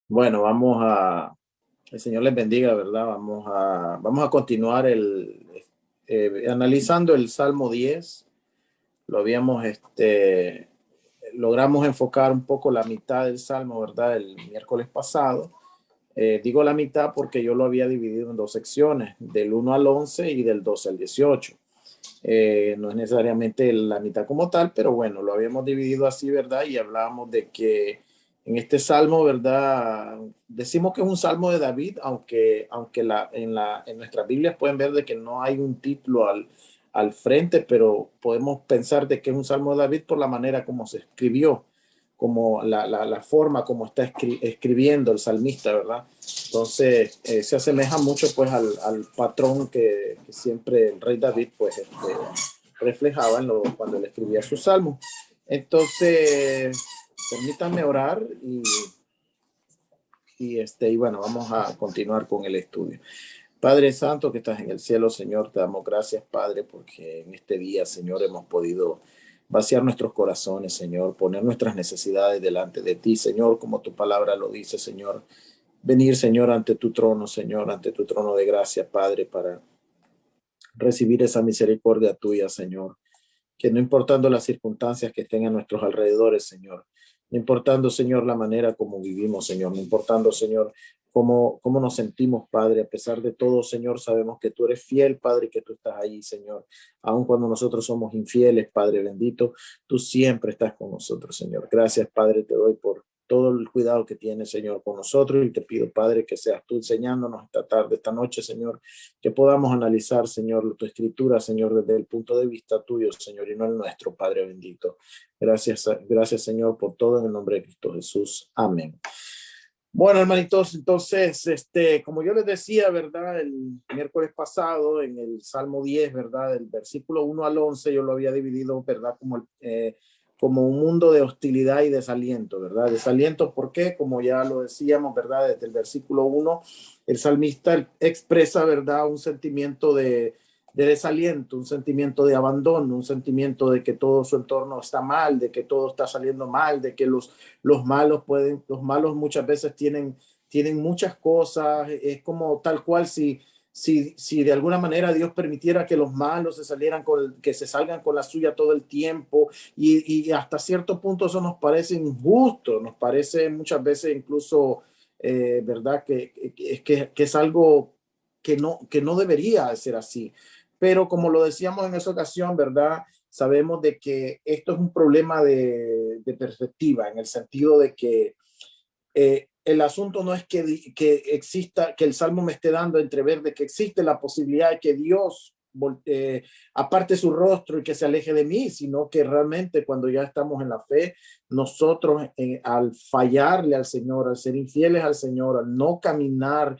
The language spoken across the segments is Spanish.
Bueno, el Señor les bendiga, ¿verdad? Vamos a continuar analizando el Salmo 10. Lo habíamos, logramos enfocar un poco la mitad del Salmo, ¿verdad? El miércoles pasado. Digo la mitad porque yo lo había dividido en dos secciones, del 1 al 11 y del 12 al 18. No es necesariamente la mitad como tal, pero bueno, lo habíamos dividido así, ¿verdad? Y hablábamos de que en este salmo, ¿verdad? Decimos que es un salmo de David, aunque en nuestras Biblias pueden ver de que no hay un título al frente, pero podemos pensar de que es un salmo de David por la manera como se escribió, como la forma como está escribiendo el salmista, ¿verdad? Entonces, se asemeja mucho pues al patrón que siempre el rey David pues reflejaba cuando él escribía sus salmos. Entonces, permítanme orar y bueno, vamos a continuar con el estudio. Padre Santo que estás en el cielo, Señor, te damos gracias, Padre, porque en este día, Señor, hemos podido vaciar nuestros corazones, Señor, poner nuestras necesidades delante de ti, Señor, como tu palabra lo dice, Señor. Venir, Señor, ante tu trono, Señor, ante tu trono de gracia, Padre, para recibir esa misericordia tuya, Señor. Que no importando las circunstancias que estén a nuestros alrededores, Señor, no importando, Señor, la manera como vivimos, Señor, no importando, Señor, cómo nos sentimos, Padre, a pesar de todo, Señor, sabemos que tú eres fiel, Padre, y que tú estás ahí, Señor. Aun cuando nosotros somos infieles, Padre bendito, tú siempre estás con nosotros, Señor. Gracias, Padre, te doy por todo el cuidado que tienes, Señor, con nosotros y te pido, Padre, que seas tú enseñándonos esta tarde, esta noche, Señor, que podamos analizar, Señor, tu escritura, Señor, desde el punto de vista tuyo, Señor, y no el nuestro, Padre bendito. Gracias, Señor, por todo en el nombre de Cristo Jesús. Amén. Bueno, hermanitos, entonces, como yo les decía, ¿verdad? El miércoles pasado, en el Salmo 10, ¿verdad? Del versículo 1 al 11, yo lo había dividido, ¿verdad? Como un mundo de hostilidad y desaliento, ¿verdad? Desaliento, ¿por qué? Como ya lo decíamos, ¿verdad? Desde el versículo 1, el salmista expresa, ¿verdad? Un sentimiento de desaliento, un sentimiento de abandono, un sentimiento de que todo su entorno está mal, de que todo está saliendo mal, de que los malos muchas veces tienen muchas cosas, es como tal cual si de alguna manera Dios permitiera que los malos que se salgan con la suya todo el tiempo y hasta cierto punto eso nos parece injusto, nos parece muchas veces incluso, ¿verdad? Que es algo que no debería ser así. Pero como lo decíamos en esa ocasión, ¿verdad? Sabemos de que esto es un problema de perspectiva, en el sentido de que el asunto no es que exista, que el Salmo me esté dando a entrever de que existe la posibilidad de que Dios aparte su rostro y que se aleje de mí, sino que realmente cuando ya estamos en la fe, nosotros al fallarle al Señor, al ser infieles al Señor, al no caminar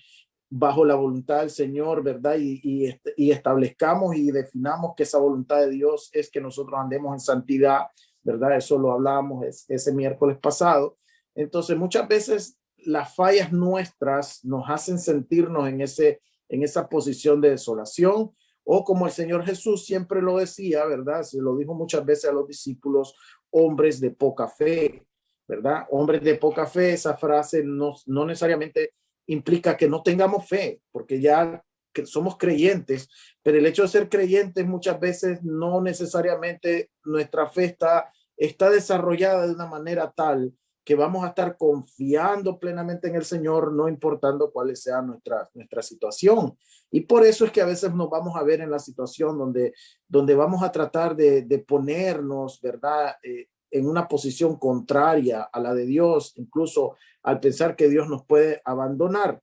bajo la voluntad del Señor, ¿verdad? Y establezcamos y definamos que esa voluntad de Dios es que nosotros andemos en santidad, ¿verdad? Eso lo hablábamos ese miércoles pasado. Entonces, muchas veces las fallas nuestras nos hacen sentirnos en esa posición de desolación, o como el Señor Jesús siempre lo decía, ¿verdad? Se lo dijo muchas veces a los discípulos, hombres de poca fe, ¿verdad? Hombres de poca fe, esa frase no necesariamente implica que no tengamos fe, porque ya que somos creyentes, pero el hecho de ser creyentes muchas veces no necesariamente nuestra fe está desarrollada de una manera tal que vamos a estar confiando plenamente en el Señor, no importando cuál sea nuestra situación. Y por eso es que a veces nos vamos a ver en la situación donde vamos a tratar de ponernos, ¿verdad? En una posición contraria a la de Dios, incluso al pensar que Dios nos puede abandonar.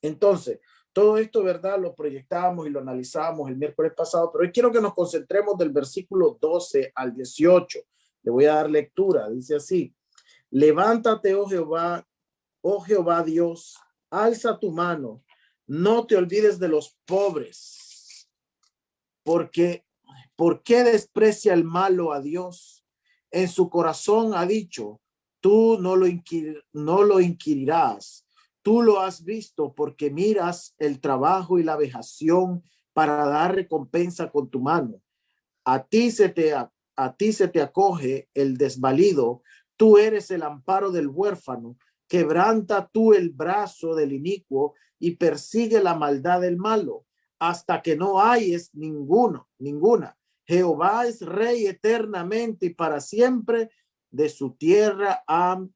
Entonces, todo esto, ¿verdad? Lo proyectábamos y lo analizábamos el miércoles pasado, pero hoy quiero que nos concentremos del versículo 12 al 18. Le voy a dar lectura. Dice así: levántate, oh Jehová Dios, alza tu mano, no te olvides de los pobres, porque ¿por qué desprecia el malo a Dios? En su corazón ha dicho, tú no lo inquirirás. Tú lo has visto porque miras el trabajo y la vejación para dar recompensa con tu mano. A ti se te acoge el desvalido. Tú eres el amparo del huérfano Quebranta tú el brazo del inicuo y persigue la maldad del malo, hasta que no hayes ninguna. Jehová es rey eternamente y para siempre. De su tierra han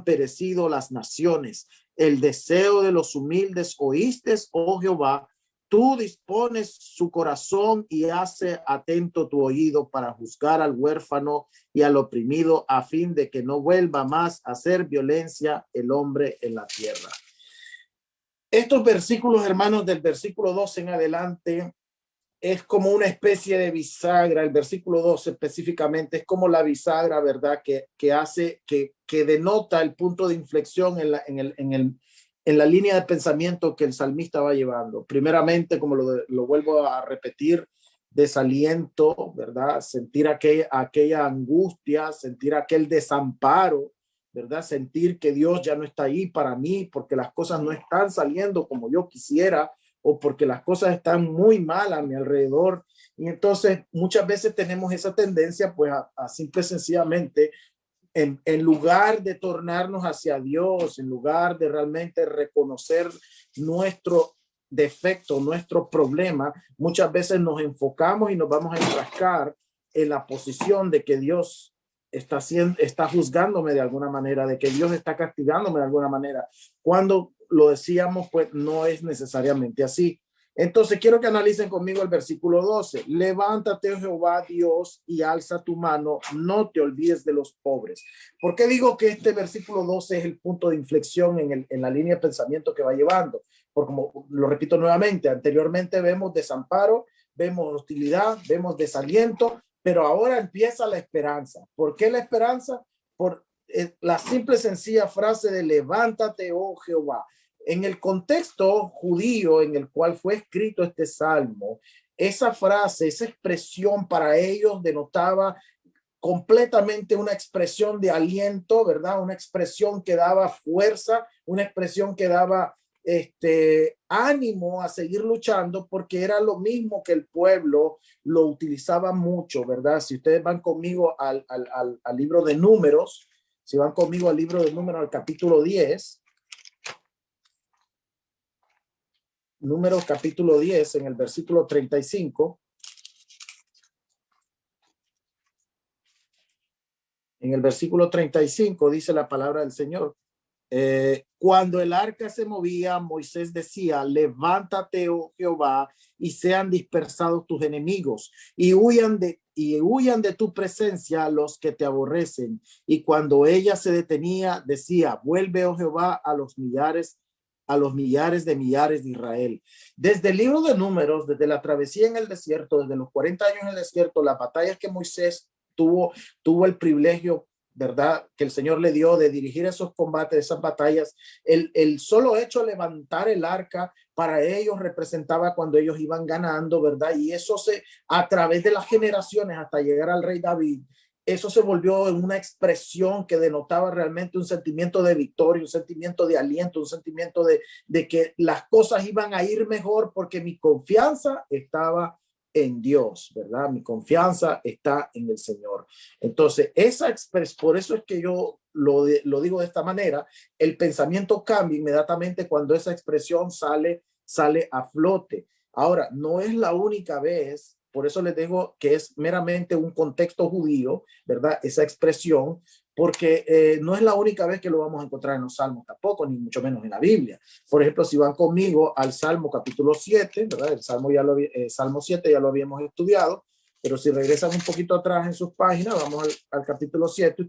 perecido las naciones. El deseo de los humildes oíste, oh Jehová. Tú dispones su corazón y hace atento tu oído para juzgar al huérfano y al oprimido, a fin de que no vuelva más a hacer violencia el hombre en la tierra. Estos versículos, hermanos, del versículo 12 en adelante, es como una especie de bisagra. El versículo 12 específicamente es como la bisagra, ¿verdad? Que hace, que denota el punto de inflexión en la línea de pensamiento que el salmista va llevando. Primeramente, como lo vuelvo a repetir, desaliento, ¿verdad? Sentir aquella angustia, sentir aquel desamparo, ¿verdad? Sentir que Dios ya no está ahí para mí porque las cosas no están saliendo como yo quisiera, o porque las cosas están muy mal a mi alrededor. Y entonces muchas veces tenemos esa tendencia pues a simple y sencillamente, en lugar de tornarnos hacia Dios, en lugar de realmente reconocer nuestro defecto, nuestro problema, muchas veces nos enfocamos y nos vamos a enfrascar en la posición de que Dios está juzgándome de alguna manera, de que Dios está castigándome de alguna manera. Cuando lo decíamos, pues no es necesariamente así. Entonces quiero que analicen conmigo el versículo 12. Levántate, oh Jehová Dios, y alza tu mano, no te olvides de los pobres. ¿Por qué digo que este versículo 12 es el punto de inflexión en la línea de pensamiento que va llevando? Porque como lo repito nuevamente, anteriormente vemos desamparo, vemos hostilidad, vemos desaliento, pero ahora empieza la esperanza. ¿Por qué la esperanza? Por la simple y sencilla frase de levántate, oh Jehová. En el contexto judío en el cual fue escrito este salmo, esa frase, esa expresión para ellos denotaba completamente una expresión de aliento, ¿verdad? Una expresión que daba fuerza, una expresión que daba ánimo a seguir luchando, porque era lo mismo que el pueblo lo utilizaba mucho, ¿verdad? Si ustedes van conmigo al libro de Números, si van conmigo al libro de Números, al capítulo 10, Números capítulo 10, en el versículo 35. En el versículo 35 dice la palabra del Señor. Cuando el arca se movía, Moisés decía, levántate, oh Jehová, y sean dispersados tus enemigos, y huyan de tu presencia los que te aborrecen. Y cuando ella se detenía, decía, vuelve, oh Jehová, a los millares de millares de Israel. Desde el libro de Números, desde la travesía en el desierto, desde los 40 años en el desierto, las batallas que Moisés tuvo el privilegio, ¿verdad?, que el Señor le dio de dirigir esos combates, esas batallas. El solo hecho de levantar el arca para ellos representaba cuando ellos iban ganando, ¿verdad? Y eso a través de las generaciones hasta llegar al rey David, eso se volvió en una expresión que denotaba realmente un sentimiento de victoria, un sentimiento de aliento, un sentimiento de que las cosas iban a ir mejor porque mi confianza estaba en Dios, ¿verdad? Mi confianza está en el Señor. Entonces, por eso es que yo lo digo de esta manera, el pensamiento cambia inmediatamente cuando esa expresión sale a flote. Ahora, no es la única vez, por eso les digo que es meramente un contexto judío, ¿verdad? Esa expresión, porque no es la única vez que lo vamos a encontrar en los salmos tampoco, ni mucho menos en la Biblia. Por ejemplo, si van conmigo al Salmo capítulo 7, ¿verdad? El Salmo 7 ya lo habíamos estudiado, pero si regresan un poquito atrás en sus páginas, vamos al capítulo 7,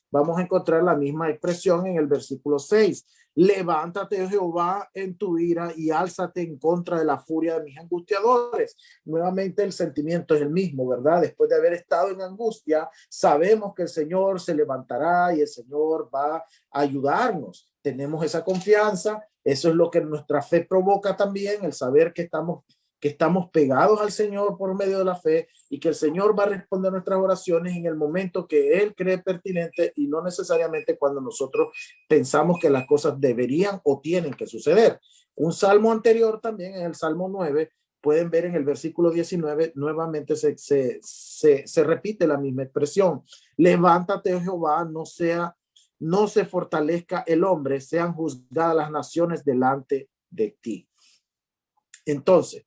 vamos a encontrar la misma expresión en el versículo 6. Levántate, Jehová, en tu ira y álzate en contra de la furia de mis angustiadores. Nuevamente el sentimiento es el mismo, ¿verdad? Después de haber estado en angustia, sabemos que el Señor se levantará y el Señor va a ayudarnos. Tenemos esa confianza. Eso es lo que nuestra fe provoca también, el saber que estamos pegados al Señor por medio de la fe y que el Señor va a responder nuestras oraciones en el momento que Él cree pertinente y no necesariamente cuando nosotros pensamos que las cosas deberían o tienen que suceder. Un salmo anterior también, en el Salmo 9, pueden ver en el versículo 19, nuevamente se repite la misma expresión. Levántate, oh Jehová, no sea no se fortalezca el hombre, sean juzgadas las naciones delante de ti. Entonces,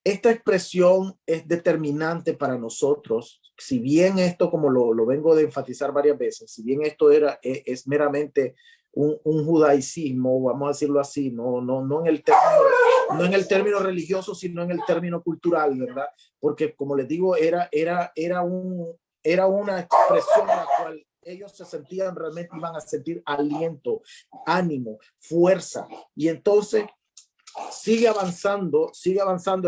esta expresión es determinante para nosotros. Si bien esto, como lo vengo de enfatizar varias veces, si bien esto es meramente un judaicismo, vamos a decirlo así, no en el término religioso, sino en el término cultural, ¿verdad? Porque como les digo, era una expresión en la cual ellos se sentían, realmente iban a sentir aliento, ánimo, fuerza. Y entonces sigue avanzando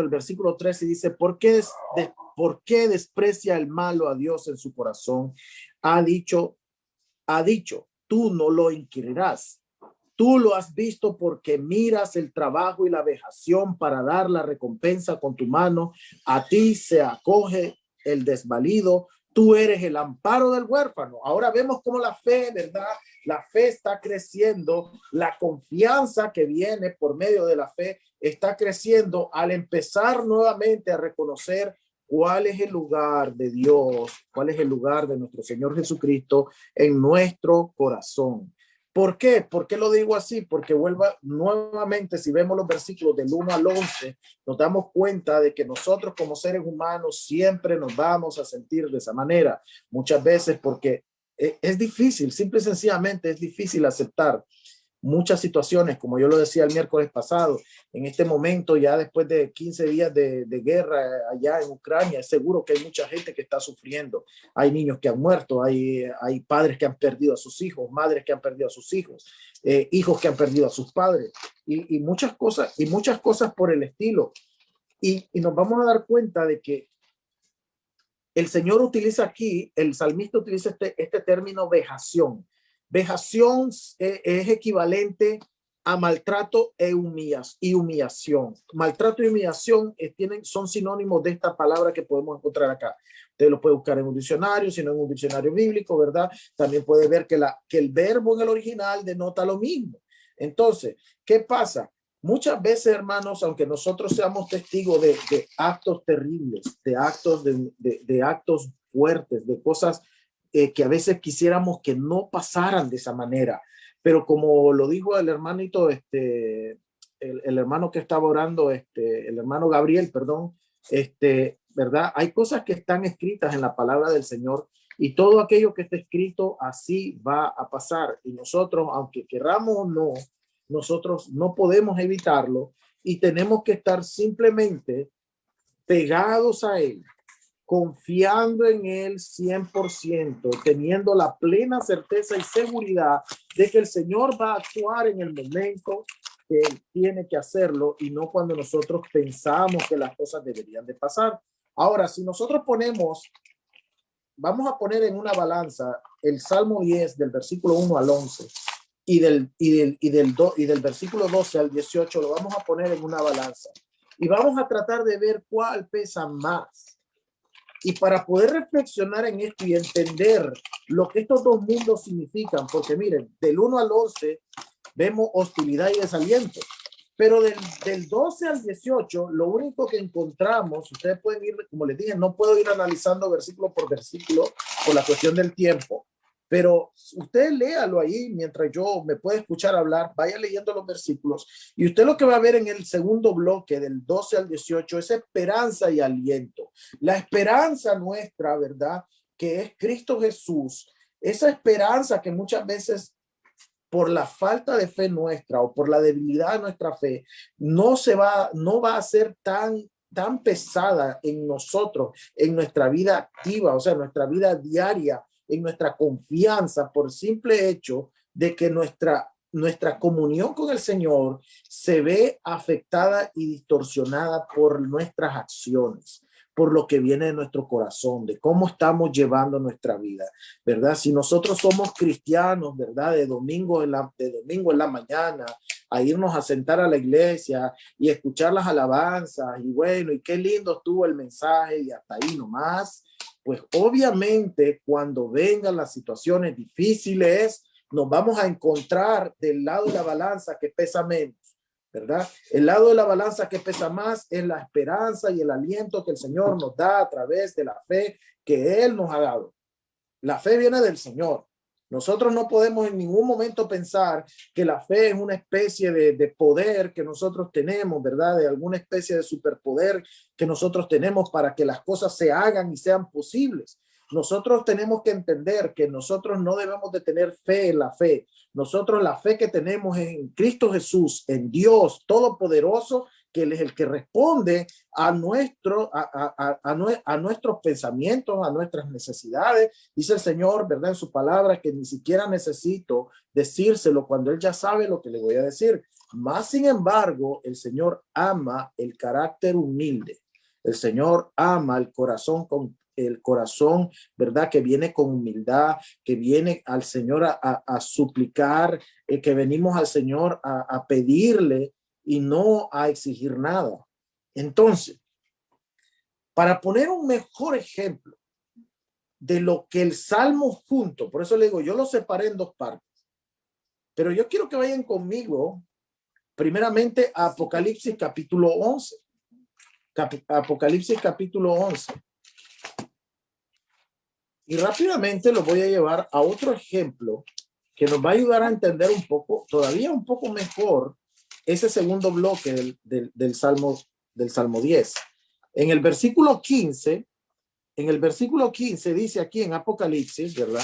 el versículo 13 y dice, ¿por qué desprecia el malo a Dios en su corazón? Ha dicho, tú no lo inquirirás. Tú lo has visto porque miras el trabajo y la vejación para dar la recompensa con tu mano. A ti se acoge el desvalido. Tú eres el amparo del huérfano. Ahora vemos cómo la fe, ¿verdad? La fe está creciendo. La confianza que viene por medio de la fe está creciendo al empezar nuevamente a reconocer cuál es el lugar de Dios, cuál es el lugar de nuestro Señor Jesucristo en nuestro corazón. ¿Por qué? ¿Por qué lo digo así? Porque vuelva nuevamente, si vemos los versículos del 1 al 11, nos damos cuenta de que nosotros como seres humanos siempre nos vamos a sentir de esa manera. Muchas veces porque es difícil, simple y sencillamente es difícil aceptar muchas situaciones, como yo lo decía el miércoles pasado, en este momento, ya después de 15 días de guerra allá en Ucrania, es seguro que hay mucha gente que está sufriendo. Hay niños que han muerto, hay padres que han perdido a sus hijos, madres que han perdido a sus hijos, hijos que han perdido a sus padres, y muchas cosas por el estilo. Y nos vamos a dar cuenta de que el Señor utiliza aquí, el salmista utiliza este término vejación. Vejación es equivalente a maltrato y humillación. Maltrato y humillación son sinónimos de esta palabra que podemos encontrar acá. Usted lo puede buscar en un diccionario, si no en un diccionario bíblico, ¿verdad? También puede ver que el verbo en el original denota lo mismo. Entonces, ¿qué pasa? Muchas veces, hermanos, aunque nosotros seamos testigos de actos terribles, de actos fuertes, de cosas que a veces quisiéramos que no pasaran de esa manera, pero como lo dijo el hermanito, el hermano que estaba orando, el hermano Gabriel, perdón, ¿verdad? Hay cosas que están escritas en la palabra del Señor y todo aquello que está escrito así va a pasar. Y nosotros, aunque queramos o no, nosotros no podemos evitarlo y tenemos que estar simplemente pegados a Él, confiando en Él 100%, teniendo la plena certeza y seguridad de que el Señor va a actuar en el momento que Él tiene que hacerlo y no cuando nosotros pensamos que las cosas deberían de pasar. Ahora, si nosotros vamos a poner en una balanza el Salmo 10 del versículo 1 al 11 y del versículo 12 al 18, lo vamos a poner en una balanza y vamos a tratar de ver cuál pesa más. Y para poder reflexionar en esto y entender lo que estos dos mundos significan, porque miren, del 1 al 11 vemos hostilidad y desaliento, pero del 12 al 18, lo único que encontramos, ustedes pueden ir, como les dije, no puedo ir analizando versículo por versículo por la cuestión del tiempo, pero usted léalo ahí mientras yo me puede escuchar hablar, vaya leyendo los versículos y usted lo que va a ver en el segundo bloque del 12 al 18 es esperanza y aliento. La esperanza nuestra, ¿verdad? Que es Cristo Jesús, esa esperanza que muchas veces por la falta de fe nuestra o por la debilidad de nuestra fe, no va a ser tan pesada en nosotros, en nuestra vida activa, o sea, nuestra vida diaria, en nuestra confianza, por simple hecho de que nuestra comunión con el Señor se ve afectada y distorsionada por nuestras acciones, por lo que viene de nuestro corazón, de cómo estamos llevando nuestra vida, ¿verdad? Si nosotros somos cristianos, ¿verdad? De domingo en la mañana, a irnos a sentar a la iglesia y escuchar las alabanzas, y bueno, y qué lindo estuvo el mensaje, y hasta ahí nomás, pues obviamente cuando vengan las situaciones difíciles, nos vamos a encontrar del lado de la balanza que pesa menos, ¿verdad? El lado de la balanza que pesa más es la esperanza y el aliento que el Señor nos da a través de la fe que Él nos ha dado. La fe viene del Señor. Nosotros no podemos en ningún momento pensar que la fe es una especie de poder que nosotros tenemos, ¿verdad? De alguna especie de superpoder que nosotros tenemos para que las cosas se hagan y sean posibles. Nosotros tenemos que entender que nosotros no debemos de tener fe en la fe. Nosotros la fe que tenemos es en Cristo Jesús, en Dios Todopoderoso, que Él es el que responde a nuestros pensamientos, a nuestras necesidades. Dice el Señor, ¿verdad? En su palabra, que ni siquiera necesito decírselo cuando Él ya sabe lo que le voy a decir. Más sin embargo, el Señor ama el carácter humilde. El Señor ama el corazón, ¿verdad? Que viene con humildad, que viene al Señor a suplicar, que venimos al Señor a pedirle y no a exigir nada. Entonces, para poner un mejor ejemplo de lo que el Salmo junto, por eso le digo, yo lo separé en dos partes, pero yo quiero que vayan conmigo primeramente a Apocalipsis capítulo 11. Apocalipsis capítulo 11. Y rápidamente lo voy a llevar a otro ejemplo que nos va a ayudar a entender un poco, todavía un poco mejor, ese segundo bloque del Salmo 10. En el versículo 15 dice aquí en Apocalipsis, ¿verdad?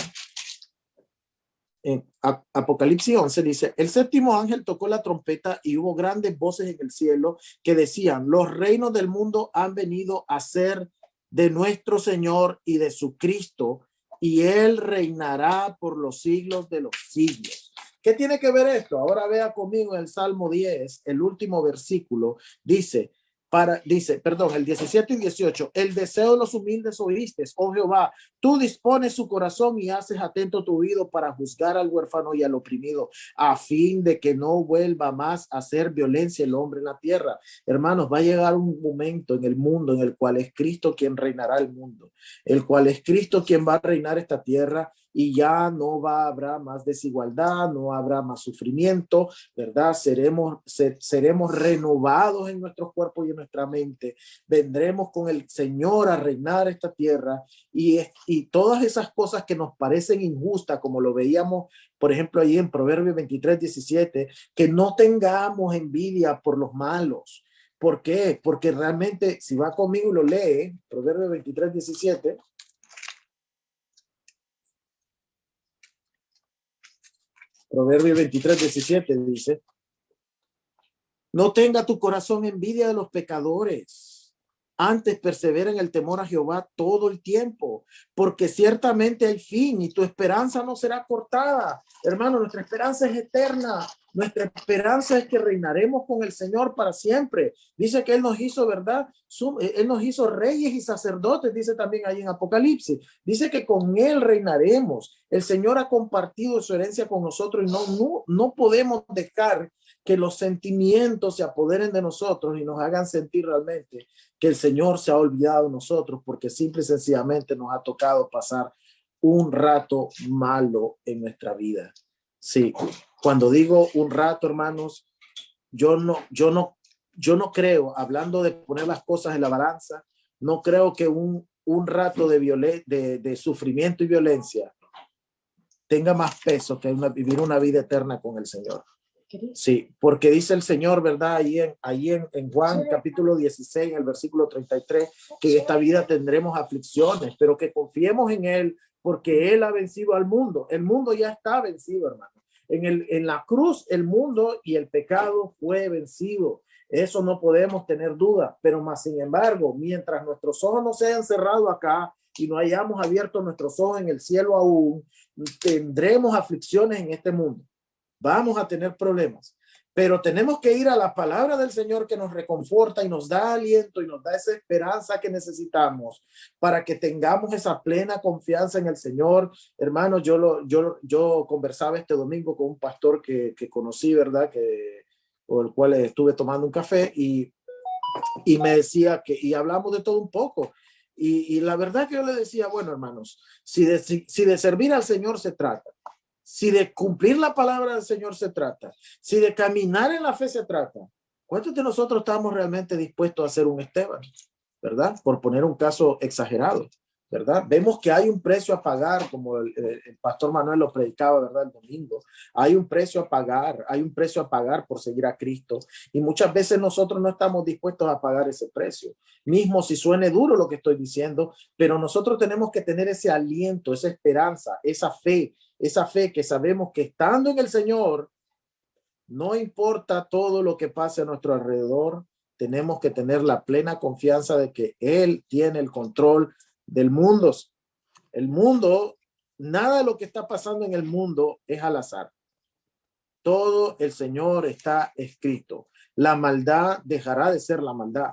En Apocalipsis 11 dice, el séptimo ángel tocó la trompeta y hubo grandes voces en el cielo que decían, los reinos del mundo han venido a ser de nuestro Señor y de su Cristo, y Él reinará por los siglos de los siglos. ¿Qué tiene que ver esto? Ahora vea conmigo el Salmo 10, el último versículo, dice, el 17 y 18, el deseo de los humildes oíste, oh Jehová, tú dispones su corazón y haces atento tu oído para juzgar al huérfano y al oprimido, a fin de que no vuelva más a hacer violencia el hombre en la tierra. Hermanos, va a llegar un momento en el mundo en el cual es Cristo quien reinará el mundo, el cual es Cristo quien va a reinar esta tierra, y ya no habrá más desigualdad, no habrá más sufrimiento, ¿verdad? Seremos renovados en nuestros cuerpos y en nuestra mente. Vendremos con el Señor a reinar esta tierra, y todas esas cosas que nos parecen injustas, como lo veíamos, por ejemplo, ahí en Proverbios 23:17, que no tengamos envidia por los malos. ¿Por qué? Porque realmente, si va conmigo y lo lee, Proverbios 23:17, Proverbios 23:17 dice, no tenga tu corazón envidia de los pecadores, antes persevera en el temor a Jehová todo el tiempo, porque ciertamente hay fin y tu esperanza no será cortada. Hermano, nuestra esperanza es eterna. Nuestra esperanza es que reinaremos con el Señor para siempre. Dice que Él nos hizo, ¿verdad? Él nos hizo reyes y sacerdotes, dice también ahí en Apocalipsis. Dice que con Él reinaremos. El Señor ha compartido su herencia con nosotros y no podemos dejar que los sentimientos se apoderen de nosotros y nos hagan sentir realmente que el Señor se ha olvidado de nosotros, porque simple y sencillamente nos ha tocado pasar un rato malo en nuestra vida. Sí, cuando digo un rato, hermanos, yo no creo, hablando de poner las cosas en la balanza, no creo que un rato de sufrimiento y violencia tenga más peso que vivir una vida eterna con el Señor. Sí, porque dice el Señor, ¿verdad? Ahí en Juan capítulo 16, en el versículo 33, que en esta vida tendremos aflicciones, pero que confiemos en Él, porque Él ha vencido al mundo. El mundo ya está vencido, hermano. En la cruz, el mundo y el pecado fue vencido. Eso no podemos tener duda, pero más sin embargo, mientras nuestros ojos no se hayan cerrado acá y no hayamos abierto nuestros ojos en el cielo aún, tendremos aflicciones en este mundo. Vamos a tener problemas, pero tenemos que ir a la palabra del Señor, que nos reconforta y nos da aliento y nos da esa esperanza que necesitamos para que tengamos esa plena confianza en el Señor. Hermanos, yo conversaba este domingo con un pastor que conocí, ¿verdad? Con el cual estuve tomando un café, y me decía y hablamos de todo un poco. Y la verdad que yo le decía, bueno, hermanos, si de servir al Señor se trata, si de cumplir la palabra del Señor se trata, si de caminar en la fe se trata, ¿cuántos de nosotros estamos realmente dispuestos a ser un Esteban? ¿Verdad? Por poner un caso exagerado. ¿verdad? Vemos que hay un precio a pagar, como el pastor Manuel lo predicaba, ¿verdad? El domingo. Hay un precio a pagar por seguir a Cristo. Y muchas veces nosotros no estamos dispuestos a pagar ese precio. Mismo si suene duro lo que estoy diciendo, pero nosotros tenemos que tener ese aliento, esa esperanza, esa fe que sabemos que estando en el Señor, no importa todo lo que pase a nuestro alrededor, tenemos que tener la plena confianza de que Él tiene el control del mundo. El mundo, nada de lo que está pasando en el mundo es al azar. Todo el Señor está escrito. La maldad dejará de ser la maldad.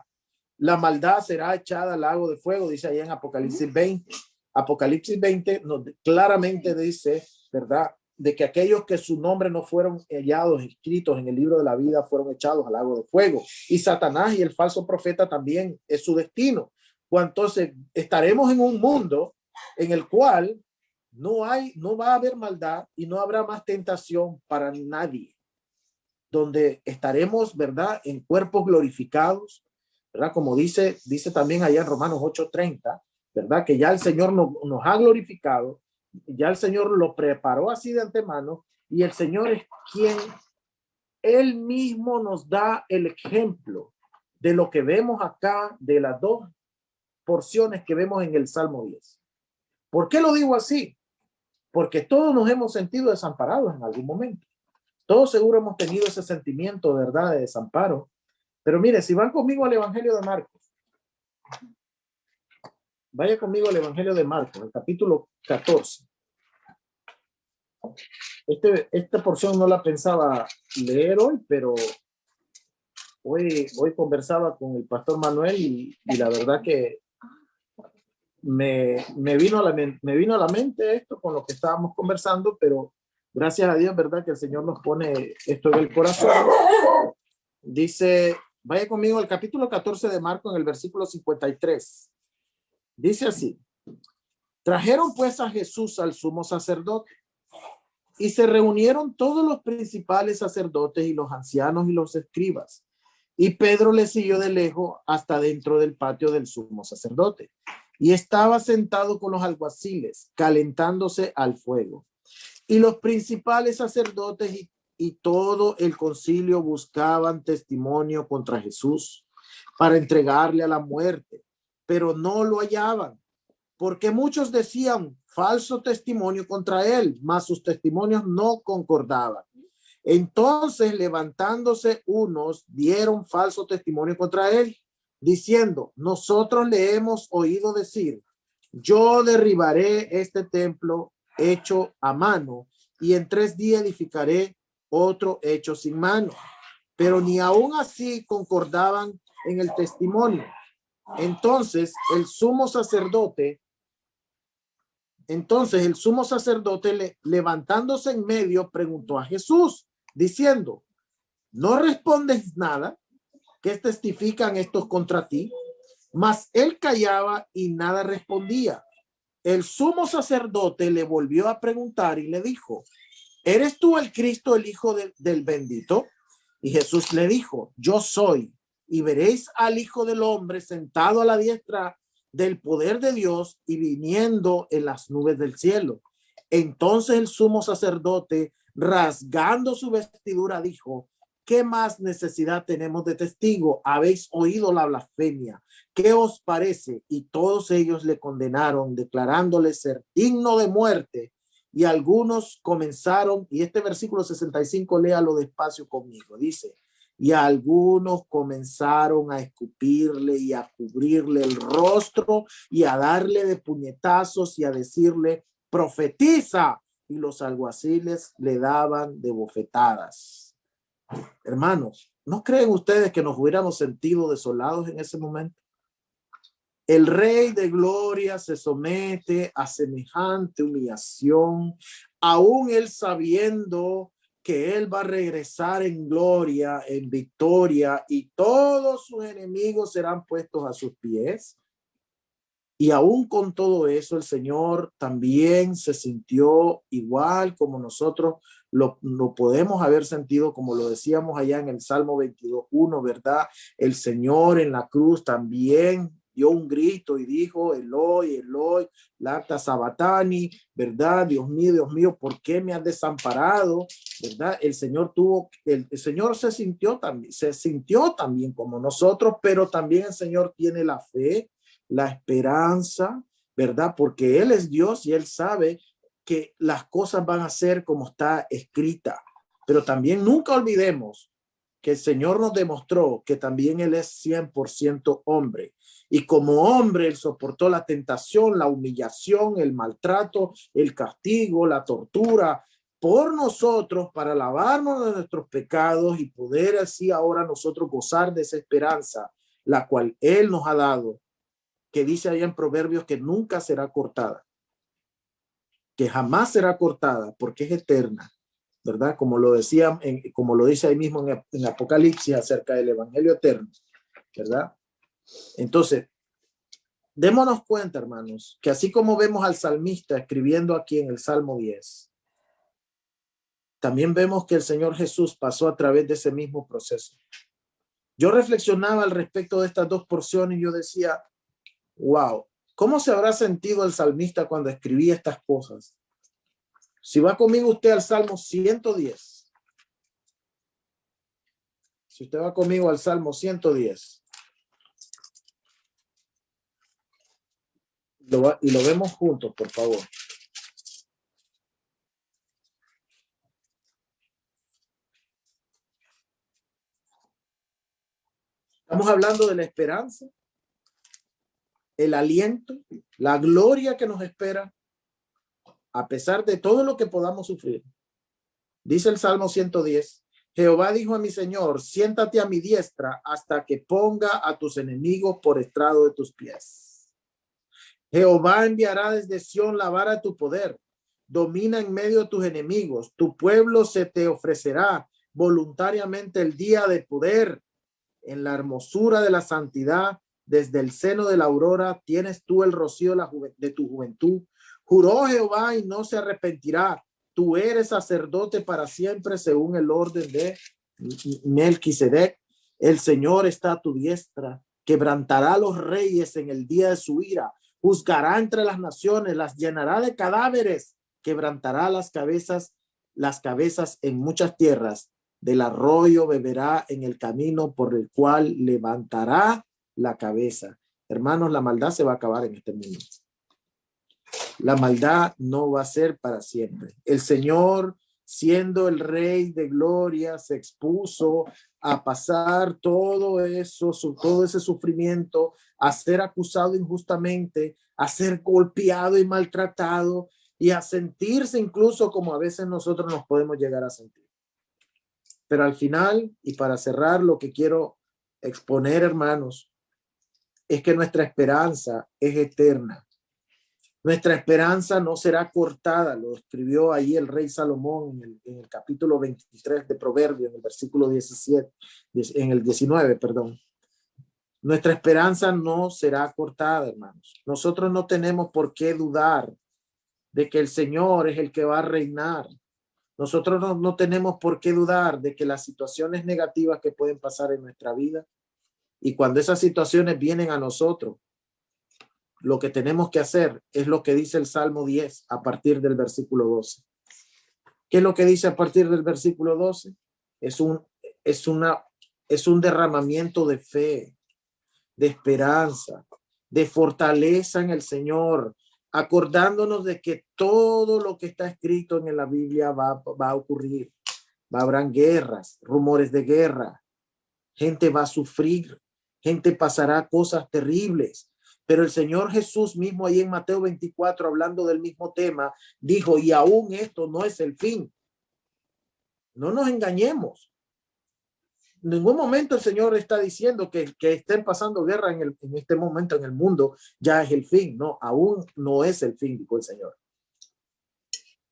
La maldad será echada al lago de fuego, dice ahí en Apocalipsis 20. Apocalipsis 20 nos claramente dice, ¿verdad?, de que aquellos que su nombre no fueron hallados, escritos en el libro de la vida, fueron echados al lago de fuego. Y Satanás y el falso profeta también es su destino. Pues entonces estaremos en un mundo en el cual no va a haber maldad y no habrá más tentación para nadie, donde estaremos, ¿verdad?, en cuerpos glorificados, ¿verdad? Como dice también allá en Romanos 8:30, ¿verdad? Que ya el Señor nos ha glorificado, ya el Señor lo preparó así de antemano, y el Señor es quien Él mismo nos da el ejemplo de lo que vemos acá, de las dos porciones que vemos en el Salmo 10. ¿Por qué lo digo así? Porque todos nos hemos sentido desamparados en algún momento. Todos seguro hemos tenido ese sentimiento, ¿verdad?, de desamparo. Pero mire, si van conmigo al Evangelio de Marcos, vaya conmigo al Evangelio de Marcos, el capítulo 14. Esta porción no la pensaba leer hoy, pero hoy conversaba con el pastor Manuel y la verdad que me vino a la mente esto con lo que estábamos conversando, pero gracias a Dios, ¿verdad?, que el Señor nos pone esto en el corazón. Dice, vaya conmigo al capítulo 14 de Marcos en el versículo 53. Dice así: trajeron pues a Jesús al sumo sacerdote y se reunieron todos los principales sacerdotes y los ancianos y los escribas. Y Pedro le siguió de lejos hasta dentro del patio del sumo sacerdote. Y estaba sentado con los alguaciles, calentándose al fuego. Y los principales sacerdotes y todo el concilio buscaban testimonio contra Jesús para entregarle a la muerte, pero no lo hallaban, porque muchos decían falso testimonio contra él, mas sus testimonios no concordaban. Entonces, levantándose unos, dieron falso testimonio contra él, diciendo: nosotros le hemos oído decir, yo derribaré este templo hecho a mano y en 3 días edificaré otro hecho sin mano. Pero ni aún así concordaban en el testimonio. Entonces el sumo sacerdote levantándose en medio, preguntó a Jesús, diciendo: ¿no respondes nada? ¿Qué testifican estos contra ti? Mas él callaba y nada respondía. El sumo sacerdote le volvió a preguntar y le dijo: ¿eres tú el Cristo, el Hijo del bendito? Y Jesús le dijo: yo soy. Y veréis al Hijo del Hombre sentado a la diestra del poder de Dios y viniendo en las nubes del cielo. Entonces el sumo sacerdote, rasgando su vestidura, dijo: ¿qué más necesidad tenemos de testigo? Habéis oído la blasfemia. ¿Qué os parece? Y todos ellos le condenaron, declarándole ser digno de muerte. Y algunos comenzaron, y este versículo 65, léalo despacio conmigo, dice: y algunos comenzaron a escupirle y a cubrirle el rostro y a darle de puñetazos y a decirle: profetiza. Y los alguaciles le daban de bofetadas. Hermanos, ¿no creen ustedes que nos hubiéramos sentido desolados en ese momento? El Rey de Gloria se somete a semejante humillación, aún él sabiendo que él va a regresar en gloria, en victoria, y todos sus enemigos serán puestos a sus pies. Y aún con todo eso, el Señor también se sintió igual como nosotros lo podemos haber sentido, como lo decíamos allá en el Salmo 22:1, ¿verdad? El Señor en la cruz también dio un grito y dijo, Eloi, Eloi, lacta sabatani, ¿verdad? Dios mío, ¿por qué me has desamparado? ¿Verdad? El Señor el Señor se sintió también como nosotros, pero también el Señor tiene la fe, la esperanza, ¿verdad? Porque Él es Dios y Él sabe que las cosas van a ser como está escrita. Pero también nunca olvidemos que el Señor nos demostró que también Él es 100% hombre. Y como hombre, Él soportó la tentación, la humillación, el maltrato, el castigo, la tortura por nosotros para lavarnos de nuestros pecados y poder así ahora nosotros gozar de esa esperanza, la cual Él nos ha dado, que dice ahí en Proverbios que nunca será cortada, que jamás será cortada porque es eterna, ¿verdad? Como lo decía, como lo dice ahí mismo en Apocalipsis acerca del evangelio eterno, ¿verdad? Entonces, démonos cuenta, hermanos, que así como vemos al salmista escribiendo aquí en el Salmo 10, también vemos que el Señor Jesús pasó a través de ese mismo proceso. Yo reflexionaba al respecto de estas dos porciones y yo decía, wow, ¿cómo se habrá sentido el salmista cuando escribía estas cosas? Si va conmigo usted al Salmo 110. Si usted va conmigo al Salmo 110. Y lo vemos juntos, por favor. Estamos hablando de la esperanza, el aliento, la gloria que nos espera, a pesar de todo lo que podamos sufrir. Dice el Salmo 110, Jehová dijo a mi Señor, siéntate a mi diestra hasta que ponga a tus enemigos por estrado de tus pies. Jehová enviará desde Sión la vara de tu poder. Domina en medio de tus enemigos. Tu pueblo se te ofrecerá voluntariamente el día de poder. En la hermosura de la santidad, desde el seno de la aurora, tienes tú el rocío de tu juventud. Juró Jehová y no se arrepentirá. Tú eres sacerdote para siempre según el orden de Melquisedec. El Señor está a tu diestra. Quebrantará a los reyes en el día de su ira. Juzgará entre las naciones, las llenará de cadáveres. Quebrantará las cabezas en muchas tierras. Del arroyo beberá en el camino por el cual levantará la cabeza. Hermanos, la maldad se va a acabar en este mundo. La maldad no va a ser para siempre. El Señor, siendo el Rey de gloria, se expuso a pasar todo ese sufrimiento, a ser acusado injustamente, a ser golpeado y maltratado y a sentirse incluso como a veces nosotros nos podemos llegar a sentir. Pero al final, y para cerrar, lo que quiero exponer, hermanos, es que nuestra esperanza es eterna. Nuestra esperanza no será cortada, lo escribió ahí el rey Salomón en el capítulo 23 de Proverbios, en el versículo 19, perdón. Nuestra esperanza no será cortada, hermanos. Nosotros no tenemos por qué dudar de que el Señor es el que va a reinar. Nosotros no tenemos por qué dudar de que las situaciones negativas que pueden pasar en nuestra vida y cuando esas situaciones vienen a nosotros, lo que tenemos que hacer es lo que dice el Salmo 10 a partir del versículo 12. ¿Qué es lo que dice a partir del versículo 12? Es un derramamiento de fe, de esperanza, de fortaleza en el Señor, acordándonos de que todo lo que está escrito en la Biblia va a ocurrir. Habrán guerras, rumores de guerra, gente va a sufrir, gente pasará cosas terribles. Pero el Señor Jesús mismo ahí en Mateo 24, hablando del mismo tema, dijo, y aún esto no es el fin. No nos engañemos. En ningún momento el Señor está diciendo que estén pasando guerra en este momento en el mundo, ya es el fin. No, aún no es el fin, dijo el Señor.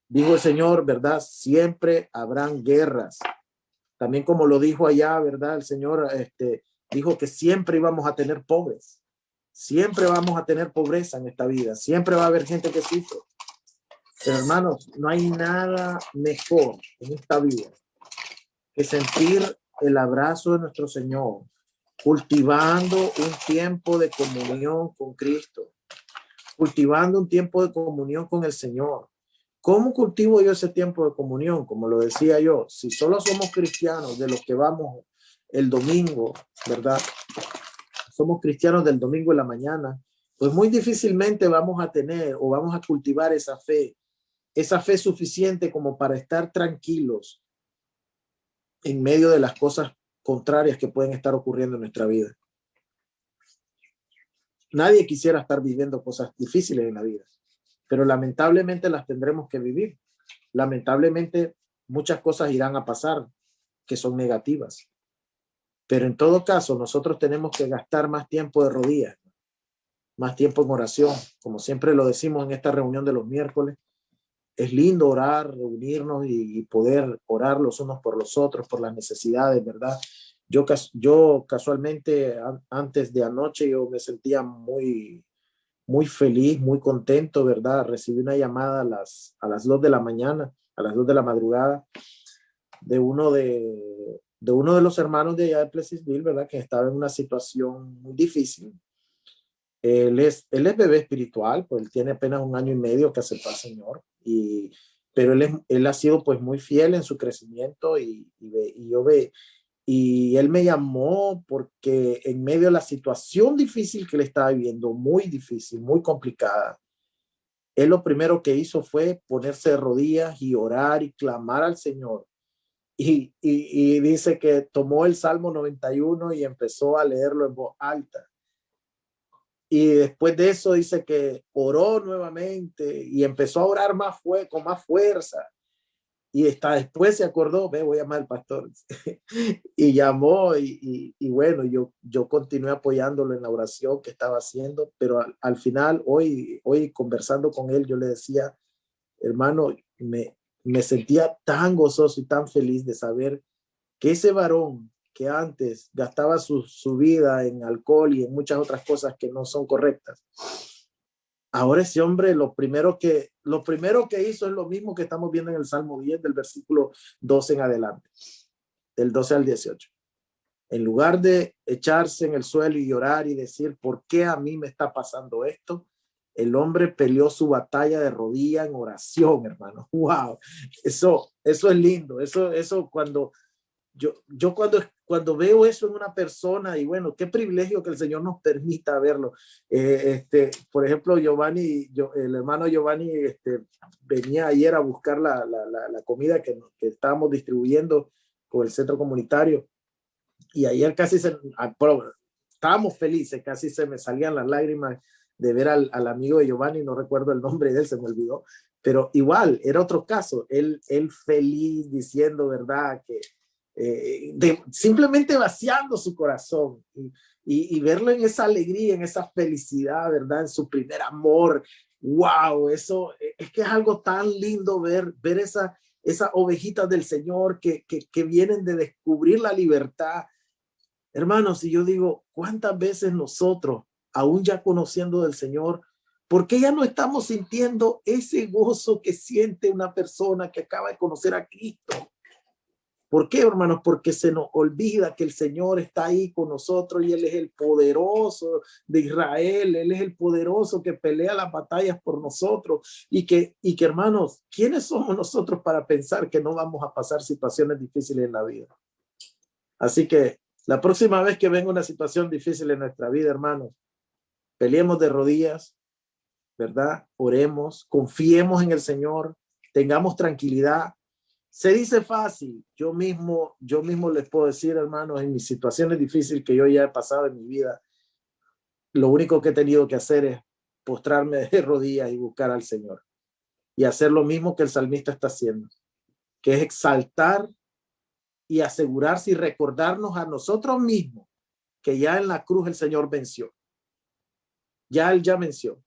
Dijo el Señor, ¿verdad? Siempre habrán guerras. También como lo dijo allá, ¿verdad? El Señor dijo que siempre íbamos a tener pobres. Siempre vamos a tener pobreza en esta vida. Siempre va a haber gente que sufre. Pero hermanos, no hay nada mejor en esta vida que sentir el abrazo de nuestro Señor, cultivando un tiempo de comunión con Cristo, cultivando un tiempo de comunión con el Señor. ¿Cómo cultivo yo ese tiempo de comunión? Como lo decía yo, si solo somos cristianos de los que vamos el domingo, ¿verdad? Somos cristianos del domingo en la mañana, pues muy difícilmente vamos a tener o vamos a cultivar esa fe suficiente como para estar tranquilos en medio de las cosas contrarias que pueden estar ocurriendo en nuestra vida. Nadie quisiera estar viviendo cosas difíciles en la vida, pero lamentablemente las tendremos que vivir. Lamentablemente muchas cosas irán a pasar que son negativas, pero en todo caso nosotros tenemos que gastar más tiempo de rodillas, más tiempo en oración, como siempre lo decimos en esta reunión de los miércoles. Es lindo orar, reunirnos y poder orar los unos por los otros, por las necesidades, ¿verdad? Yo casualmente antes de anoche yo me sentía muy feliz, muy contento, ¿verdad? Recibí una llamada a las 2 de la mañana, a las 2 de la madrugada, de uno de los hermanos de allá de Pleasantville, ¿verdad? Que estaba en una situación muy difícil. Él es bebé espiritual, pues él tiene apenas 1 año y medio que aceptó al Señor, pero él ha sido pues muy fiel en su crecimiento y él me llamó porque en medio de la situación difícil que él estaba viviendo, muy difícil, muy complicada, él lo primero que hizo fue ponerse de rodillas y orar y clamar al Señor. Y dice que tomó el Salmo 91 y empezó a leerlo en voz alta. Y después de eso dice que oró nuevamente y empezó a orar con más fuerza. Y hasta después se acordó, voy a llamar al pastor. Y llamó y bueno, yo continué apoyándolo en la oración que estaba haciendo, pero al final, hoy conversando con él, yo le decía, hermano, me sentía tan gozoso y tan feliz de saber que ese varón que antes gastaba su vida en alcohol y en muchas otras cosas que no son correctas, ahora ese hombre lo primero que hizo es lo mismo que estamos viendo en el Salmo 10 del versículo 12 en adelante, del 12 al 18. En lugar de echarse en el suelo y llorar y decir, ¿por qué a mí me está pasando esto? El hombre peleó su batalla de rodilla en oración, hermano. ¡Wow! Eso es lindo. Eso cuando veo eso en una persona, y bueno, qué privilegio que el Señor nos permita verlo. Por ejemplo, el hermano Giovanni venía ayer a buscar la comida que estábamos distribuyendo con el centro comunitario, y ayer estábamos felices, casi se me salían las lágrimas de ver al amigo de Giovanni, no recuerdo el nombre de él, se me olvidó, pero igual, era otro caso, él feliz diciendo, ¿verdad? Que simplemente vaciando su corazón y verlo en esa alegría, en esa felicidad, ¿verdad? En su primer amor. Wow, eso es que es algo tan lindo ver esas ovejitas del Señor que vienen de descubrir la libertad. Hermanos, y yo digo, ¿cuántas veces nosotros, aún ya conociendo del Señor, por qué ya no estamos sintiendo ese gozo que siente una persona que acaba de conocer a Cristo? ¿Por qué, hermanos? Porque se nos olvida que el Señor está ahí con nosotros y Él es el poderoso de Israel. Él es el poderoso que pelea las batallas por nosotros y que, hermanos, ¿quiénes somos nosotros para pensar que no vamos a pasar situaciones difíciles en la vida? Así que la próxima vez que venga una situación difícil en nuestra vida, hermanos, peleemos de rodillas, ¿verdad? Oremos, confiemos en el Señor, tengamos tranquilidad. Se dice fácil. Yo mismo les puedo decir, hermanos, en mis situaciones difíciles que yo ya he pasado en mi vida, lo único que he tenido que hacer es postrarme de rodillas y buscar al Señor y hacer lo mismo que el salmista está haciendo, que es exaltar y asegurarse y recordarnos a nosotros mismos que ya en la cruz el Señor venció. Ya Él ya venció.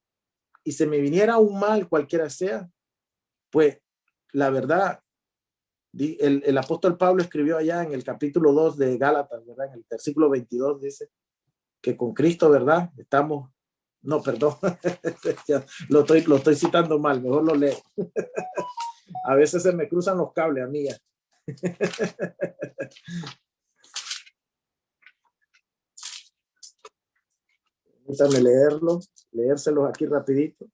Y si me viniera un mal, cualquiera sea, pues la verdad, el apóstol Pablo escribió allá en el capítulo 2 de Gálatas, ¿verdad? En el versículo 22 dice que con Cristo, ¿verdad? No, perdón, lo estoy citando mal, mejor lo leo. A veces se me cruzan los cables, amiga. Permítame leérselos aquí rapidito.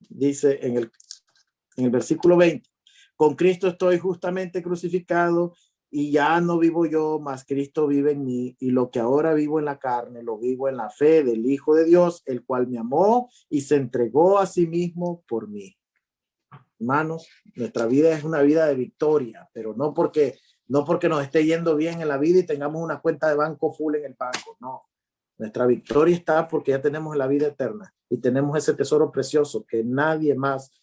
Dice en el versículo 20, con Cristo estoy justamente crucificado y ya no vivo yo, mas Cristo vive en mí, y lo que ahora vivo en la carne, lo vivo en la fe del Hijo de Dios, el cual me amó y se entregó a sí mismo por mí. Hermanos, nuestra vida es una vida de victoria, pero no porque nos esté yendo bien en la vida y tengamos una cuenta de banco full en el banco, no. Nuestra victoria está porque ya tenemos la vida eterna y tenemos ese tesoro precioso que nadie más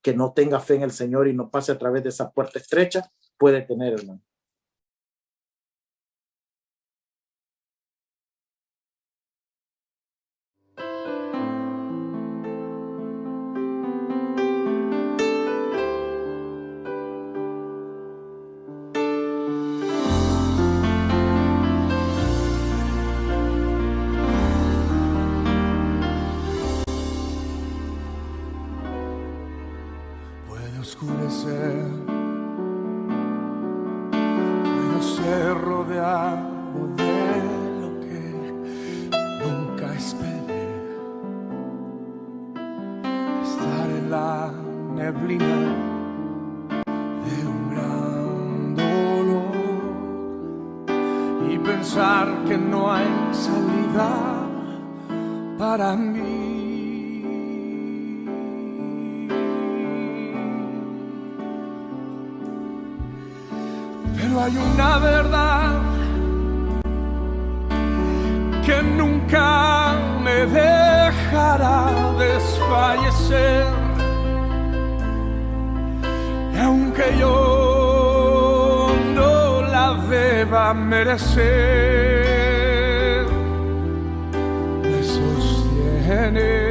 que no tenga fe en el Señor y no pase a través de esa puerta estrecha puede tener, hermano. Oscurecer, puedo ser rodeado de lo que nunca esperé, estar en la neblina de un gran dolor y pensar que no hay salida para mí. Pero hay una verdad que nunca me dejará desfallecer, y aunque yo no la deba merecer, me sostiene.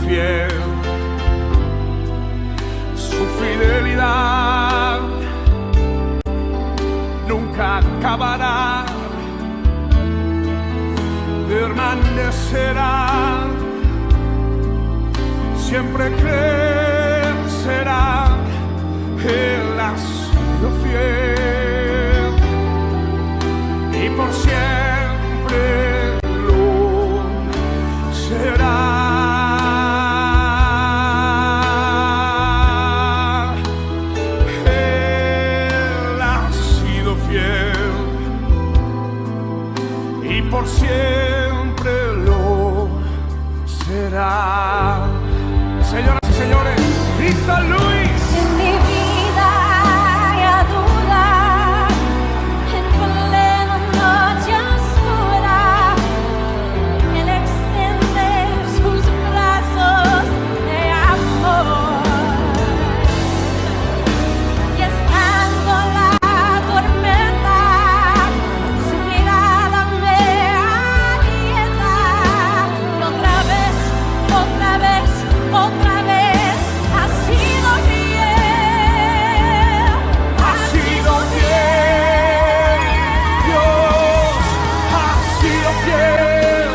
Fiel, su fidelidad nunca acabará, permanecerá, siempre crecerá. Él ha sido fiel y por siempre lo será. Por siempre lo será. Señoras y señores, Crystal Luis. En mi vida hay duda, en plena noche oscura, Él extiende sus brazos de amor. Y estando la tormenta, su mirada me alienta. Y otra vez, otra vez, otra vez ha sido fiel. Ha sido fiel. Dios ha sido fiel.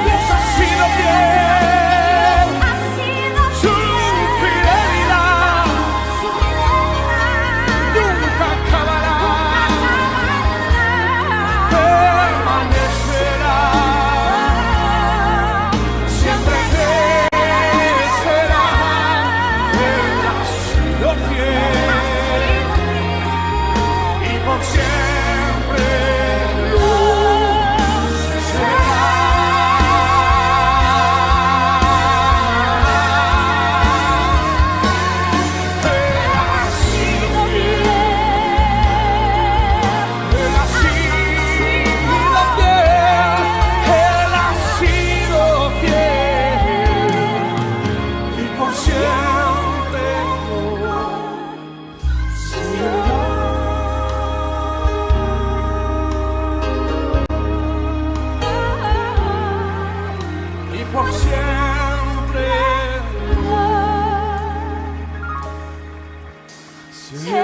Dios ha sido fiel. Dios ha sido fiel. Su fidelidad nunca acabará. Permanecerá. Siempre crecerá. Él ha sido fiel y por siempre lo será. Él ha sido fiel. Él ha sido fiel. Él ha sido fiel y por siempre lo será. Y por siempre lo será.